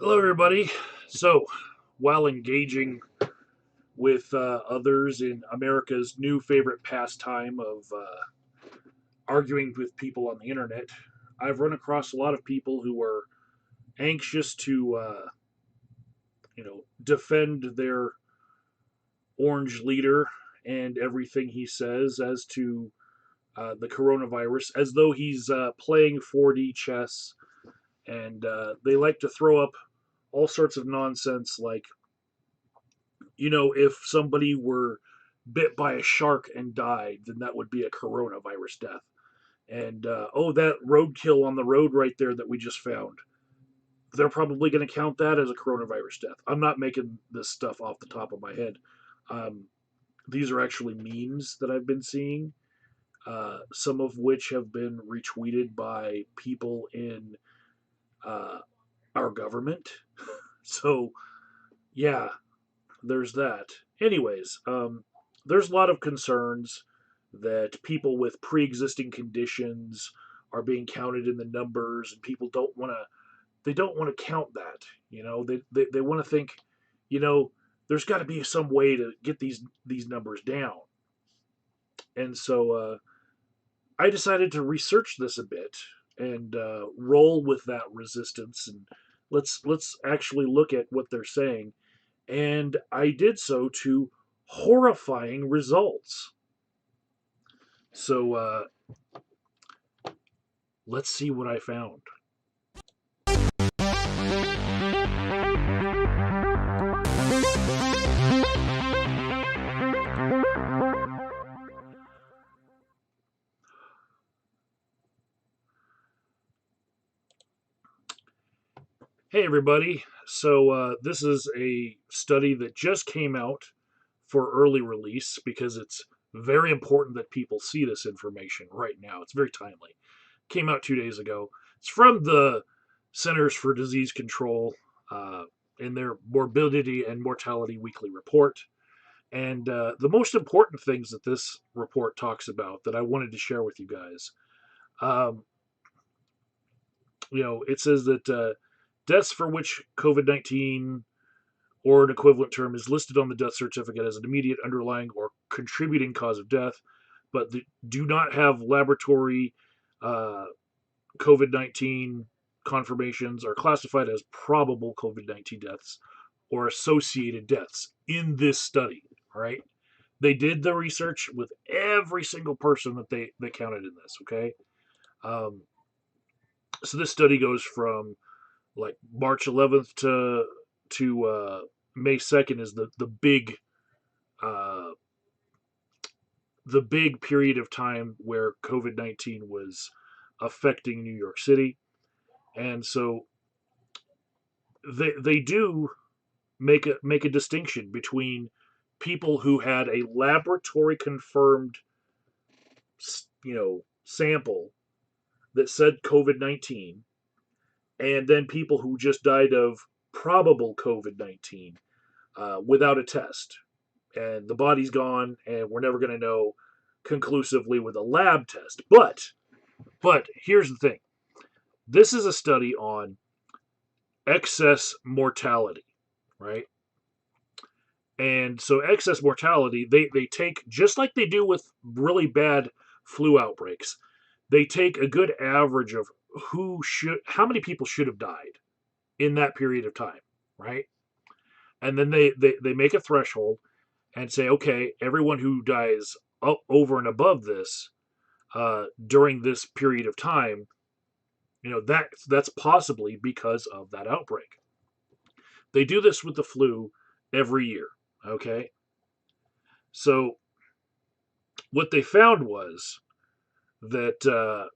Hello, everybody. So, while engaging with others in America's new favorite pastime of arguing with people on the internet, I've run across a lot of people who are anxious to, defend their orange leader and everything he says as to the coronavirus, as though he's playing 4D chess, and they like to throw up all sorts of nonsense like if somebody were bit by a shark and died, then that would be a coronavirus death. And oh, that roadkill on the road right there that we just found, they're probably going to count that as a coronavirus death. I'm not making this stuff off the top of my head. Um, these are actually memes that I've been seeing, some of which have been retweeted by people in uh, our government. So, yeah, there's that. Anyways, there's a lot of concerns that people with pre-existing conditions are being counted in the numbers, and people don't want to. They don't want to count that. They want to think, you know, there's got to be some way to get these numbers down. And so I decided to research this a bit and roll with that resistance, and let's actually look at what they're saying. And I did so to horrifying results. So let's see what I found. Hey, everybody. So this is a study that just came out for early release because it's very important that people see this information right now. It's very timely. Came out 2 days ago. It's from the Centers for Disease Control in their Morbidity and Mortality Weekly Report. And the most important things that this report talks about that I wanted to share with you guys, um, it says that deaths for which COVID-19 or an equivalent term is listed on the death certificate as an immediate underlying or contributing cause of death, but do not have laboratory uh, COVID 19 confirmations are classified as probable COVID 19 deaths or associated deaths in this study. All right. They did the research with every single person that they counted in this. Okay. Um, so this study goes from like March 11th to May 2nd is uh, the big period of time where COVID-19 was affecting New York City, and so they do make a distinction between people who had a laboratory confirmed sample that said COVID-19, and then people who just died of probable COVID-19 without a test, and the body's gone, and we're never going to know conclusively with a lab test. But here's the thing: this is a study on excess mortality, right? And so excess mortality, they take, just like they do with really bad flu outbreaks, they take a good average of how many people should have died in that period of time, right? And then they make a threshold and say, okay, everyone who dies over and above this during this period of time, that's possibly because of that outbreak. They do this with the flu every year. Okay, so what they found was that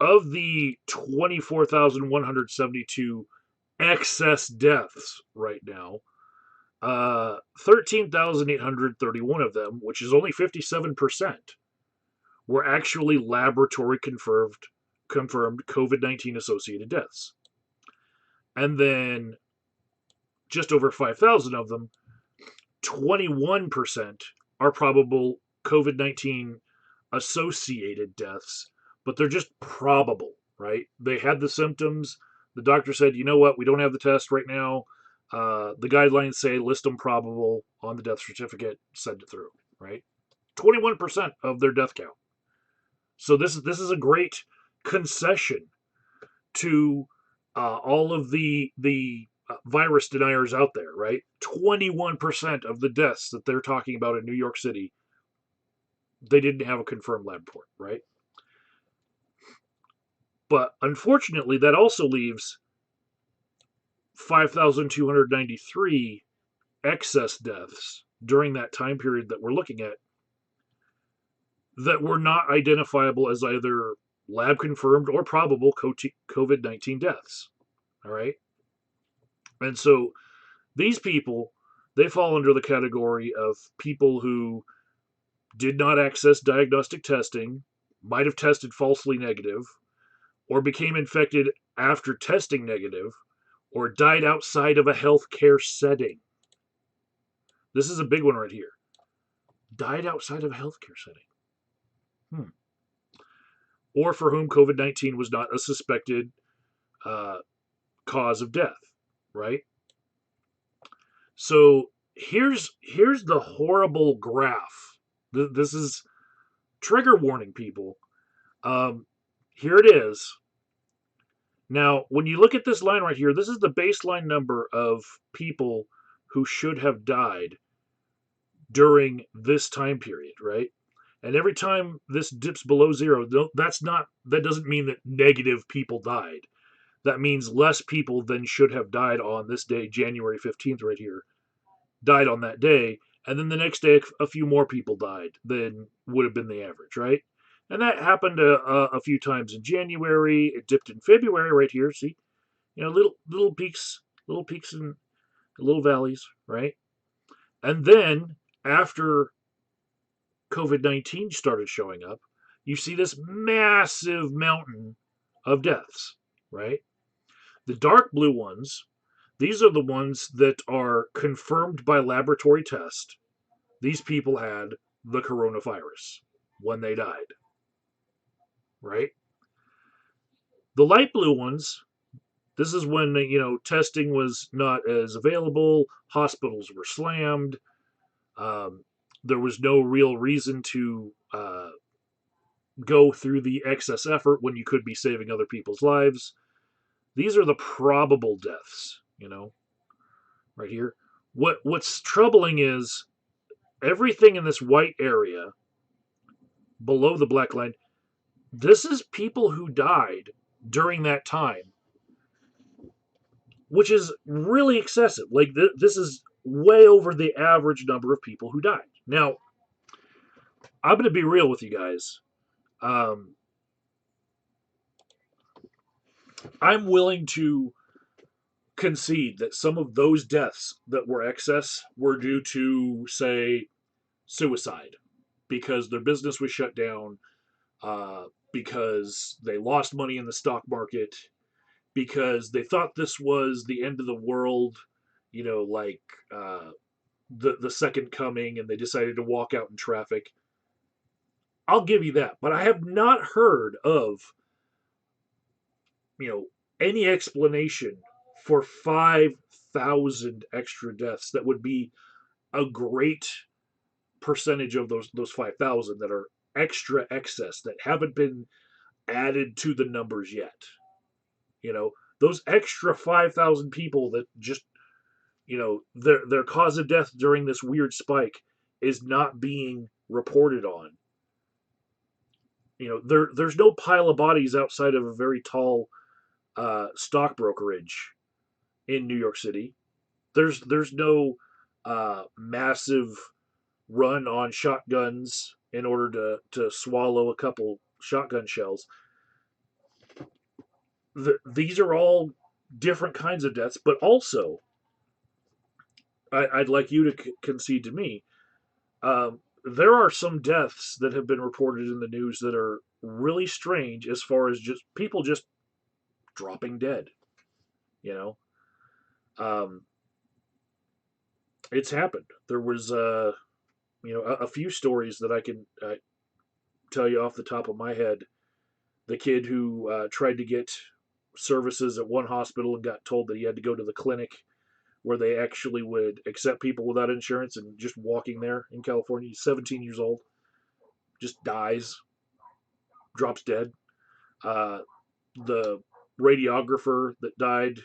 of the 24,172 excess deaths right now, 13,831 of them, which is only 57%, were actually laboratory confirmed COVID-19 associated deaths. And then just over 5,000 of them, 21% are probable COVID-19 associated deaths, but they're just probable, right? They had the symptoms, The doctor said, you know what, we don't have the test right now. The guidelines say list them probable on the death certificate, send it through, right? 21% of their death count. So this is a great concession to all of the virus deniers out there, right? 21% of the deaths that they're talking about in New York City, they didn't have a confirmed lab report, right? But unfortunately, that also leaves 5,293 excess deaths during that time period that we're looking at that were not identifiable as either lab confirmed or probable COVID 19 deaths. All right. And so these people, they fall under the category of people who did not access diagnostic testing, might have tested falsely negative, or became infected after testing negative, or died outside of a healthcare setting. This is a big one right here. Died outside of a healthcare setting. Hmm. Or for whom COVID 19 was not a suspected uh, cause of death, right? So here's the horrible graph. This is trigger warning, people. Um, Here it is. Now, when you look at this line right here, this is the baseline number of people who should have died during this time period, right? And every time this dips below zero, that doesn't mean that negative people died. That means less people than should have died on this day, January 15th, right here, died on that day. And then the next day, a few more people died than would have been the average, right? And that happened a few times in January. It dipped in February right here. See, little peaks and little valleys, right? And then after COVID 19 started showing up, you see this massive mountain of deaths, right? The dark blue ones, these are the ones that are confirmed by laboratory test. These people had the coronavirus when they died, right? The light blue ones, this is when, testing was not as available, hospitals were slammed, um, there was no real reason to go through the excess effort when you could be saving other people's lives. These are the probable deaths, right here. What's troubling is everything in this white area below the black line. This is people who died during that time, which is really excessive. Like this is way over the average number of people who died. Now, I'm going to be real with you guys. Um, I'm willing to concede that some of those deaths that were excess were due to, say, suicide because their business was shut down, because they lost money in the stock market, because they thought this was the end of the world, like the second coming, and they decided to walk out in traffic. I'll give you that, but I have not heard of you know any explanation for 5,000 extra deaths that would be a great percentage of those 5,000 that are extra excess that haven't been added to the numbers yet. You know, those extra 5,000 people that just, their cause of death during this weird spike is not being reported on. There's no pile of bodies outside of a very tall stock brokerage in New York City. There's no massive run on shotguns in order to swallow a couple shotgun shells. These are all different kinds of deaths, but also I'd like you to concede to me. There are some deaths that have been reported in the news that are really strange as far as just people just dropping dead. You know, um, it's happened. There was a few stories that I can tell you off the top of my head. The kid who tried to get services at one hospital and got told that he had to go to the clinic where they actually would accept people without insurance, and just walking there in California. He's 17 years old, just dies, drops dead. Uh, the radiographer that died,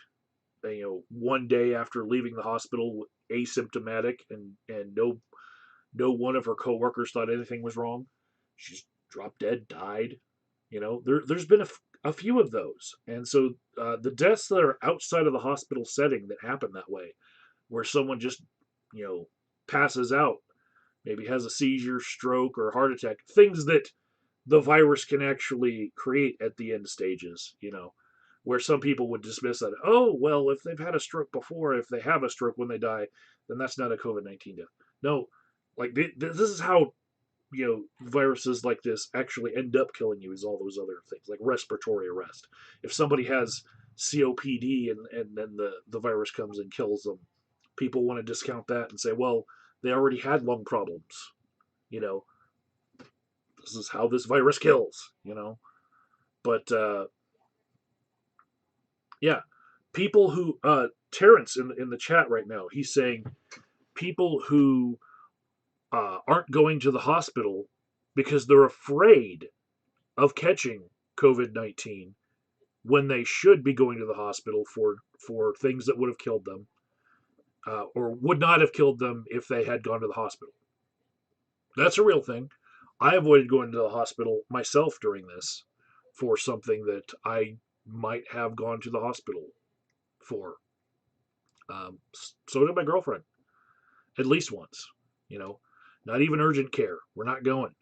one day after leaving the hospital, asymptomatic, and no one of her coworkers thought anything was wrong. She's dropped dead, died. There's been a few of those, and so the deaths that are outside of the hospital setting that happen that way, where someone just you know passes out, maybe has a seizure, stroke, or heart attack, things that the virus can actually create at the end stages, where some people would dismiss that. Oh, well, if they've had a stroke before, if they have a stroke when they die, then that's not a COVID-19 death. No, like this is how viruses like this actually end up killing you, is all those other things like respiratory arrest. If somebody has COPD and then the virus comes and kills them, people want to discount that and say, well, they already had lung problems. You know, this is how this virus kills. But yeah, people who Terrence in the chat right now, he's saying people who aren't going to the hospital because they're afraid of catching COVID-19 when they should be going to the hospital for things that would have killed them, or would not have killed them if they had gone to the hospital. That's a real thing. I avoided going to the hospital myself during this for something that I might have gone to the hospital for. So did my girlfriend, at least once. You know, not even urgent care. We're not going.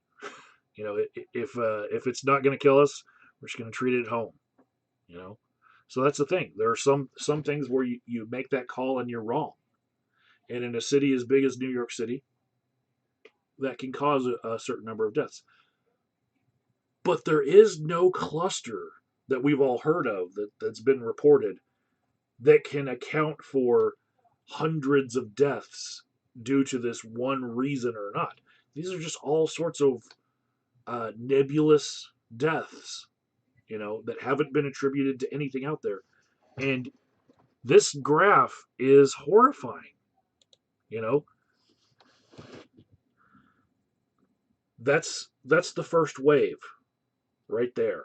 If it's not going to kill us, we're just going to treat it at home. You know, so that's the thing. There are some things where you make that call and you're wrong, and in a city as big as New York City, that can cause a certain number of deaths. But there is no cluster that we've all heard of that's been reported that can account for hundreds of deaths due to this one reason or not. These are just all sorts of nebulous deaths, that haven't been attributed to anything out there. And this graph is horrifying. You know, that's the first wave right there.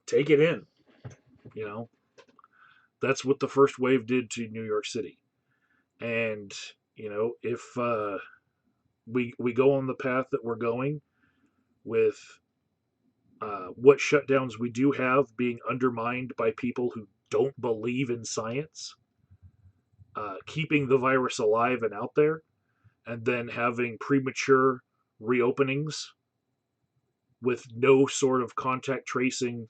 Take it in. You know, that's what the first wave did to New York City. And if we go on the path that we're going with what shutdowns we do have being undermined by people who don't believe in science, keeping the virus alive and out there, and then having premature reopenings with no sort of contact tracing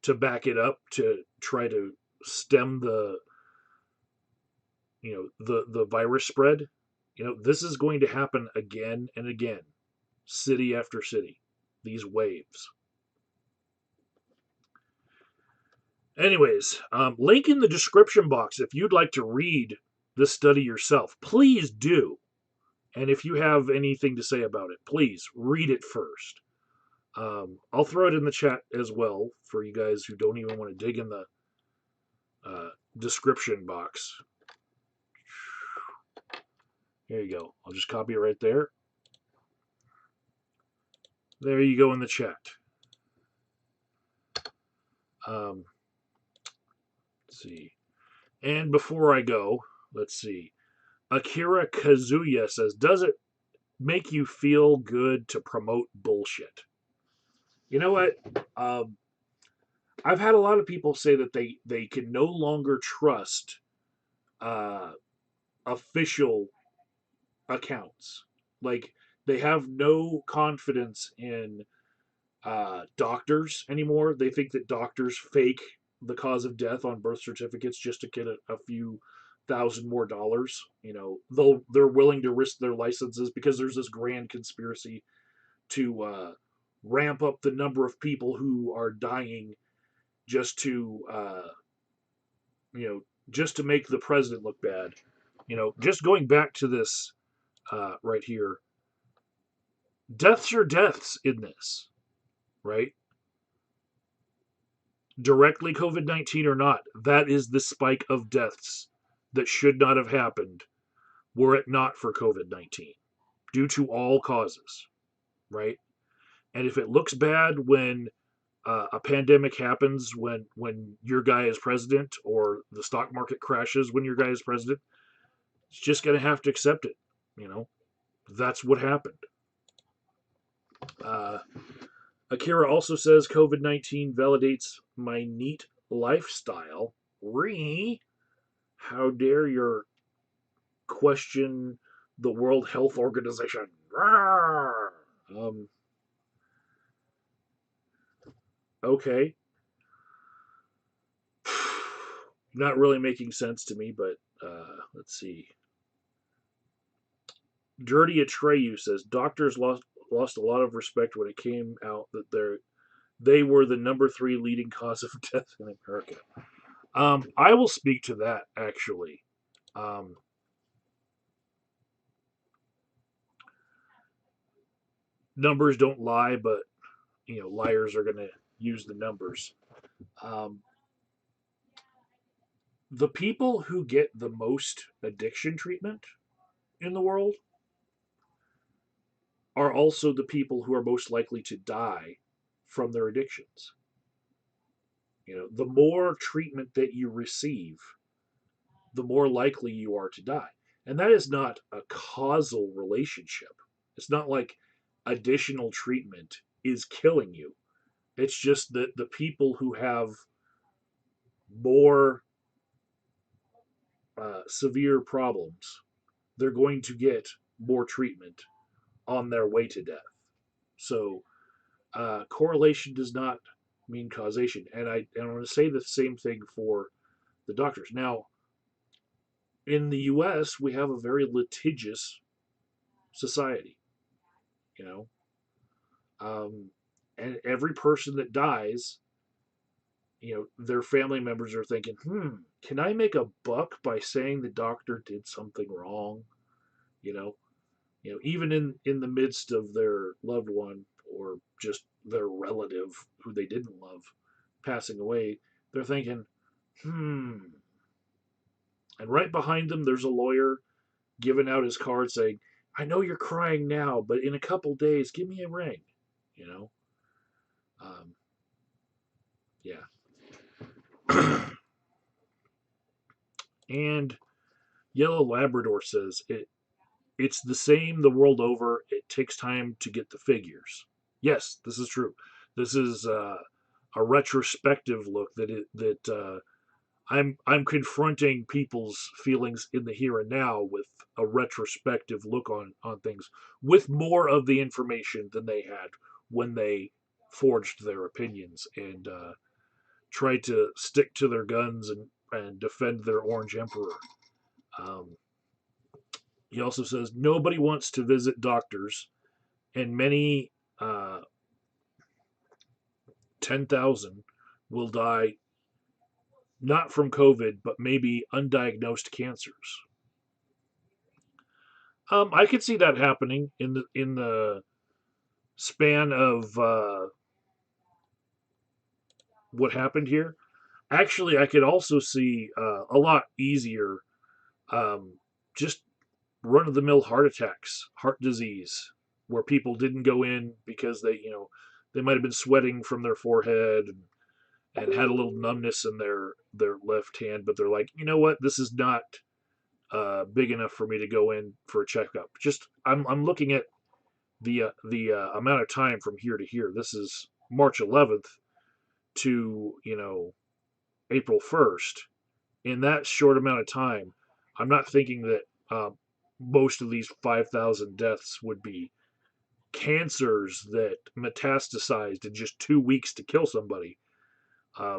to back it up to try to stem the virus spread. This is going to happen again and again, city after city, these waves. Anyways, link in the description box if you'd like to read this study yourself. Please do. And if you have anything to say about it, please read it first. I'll throw it in the chat as well for you guys who don't even want to dig in the description box. Here you go. I'll just copy it right there. There you go in the chat. Let's see. And before I go, let's see. Akira Kazuya says, does it make you feel good to promote bullshit? You know what? I've had a lot of people say that they can no longer trust official accounts. Like, they have no confidence in doctors anymore. They think that doctors fake the cause of death on birth certificates just to get a few thousand more dollars. They're willing to risk their licenses because there's this grand conspiracy to ramp up the number of people who are dying just to just to make the president look bad. Just going back to this right here, deaths are deaths in this, right? Directly COVID-19 or not, that is the spike of deaths that should not have happened were it not for COVID-19, due to all causes, right? And if it looks bad when a pandemic happens when your guy is president, or the stock market crashes when your guy is president, it's just going to have to accept it. You know, that's what happened. Uh, Akira also says COVID-19 validates my neat lifestyle. How dare you question the World Health Organization? Um, okay. Not really making sense to me, but let's see. Dirty Atreyu says doctors lost a lot of respect when it came out that they were the number three leading cause of death in America. I will speak to that actually. Um, Numbers don't lie, but liars are going to use the numbers. Um, the people who get the most addiction treatment in the world are also the people who are most likely to die from their addictions. The more treatment that you receive, the more likely you are to die. And that is not a causal relationship. It's not like additional treatment is killing you. It's just that the people who have more severe problems, they're going to get more treatment on their way to death. So correlation does not mean causation. And I want to say the same thing for the doctors. Now, in the U.S., we have a very litigious society, you know, um, and every person that dies, their family members are thinking, can I make a buck by saying the doctor did something wrong? You know, even in the midst of their loved one, or just their relative who they didn't love passing away, they're thinking, hmm. And right behind them, there's a lawyer giving out his card saying, I know you're crying now, but in a couple days, give me a ring. You know, um, yeah. And Yellow Labrador says it's the same the world over. It takes time to get the figures. Yes, this is true. This is a retrospective look that I'm confronting people's feelings in the here and now with a retrospective look on things, with more of the information than they had when they forged their opinions and tried to stick to their guns and defend their Orange Emperor. Um, he also says nobody wants to visit doctors, and many 10,000 will die not from COVID, but maybe undiagnosed cancers. I could see that happening in the span of what happened here. Actually, I could also see a lot easier, um, just run of the mill heart attacks, heart disease, where people didn't go in because they might have been sweating from their forehead and had a little numbness in their left hand, but they're like, you know what, this is not big enough for me to go in for a checkup. Just I'm looking at the amount of time from here to here. This is March 11th to April 1st. In that short amount of time, I'm not thinking that most of these 5,000 deaths would be cancers that metastasized in just 2 weeks to kill somebody.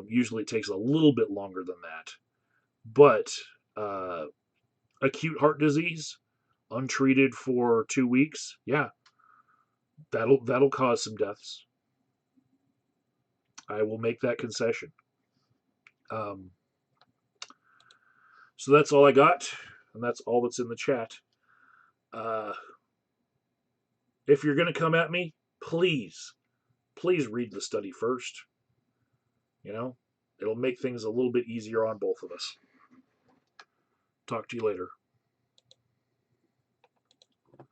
Usually it takes a little bit longer than that. But uh, acute heart disease, untreated for 2 weeks, yeah, that'll cause some deaths. I will make that concession. Um, so that's all I got, and that's all that's in the chat. Uh, if you're going to come at me, please read the study first. You know, It'll make things a little bit easier on both of us. Talk to you later.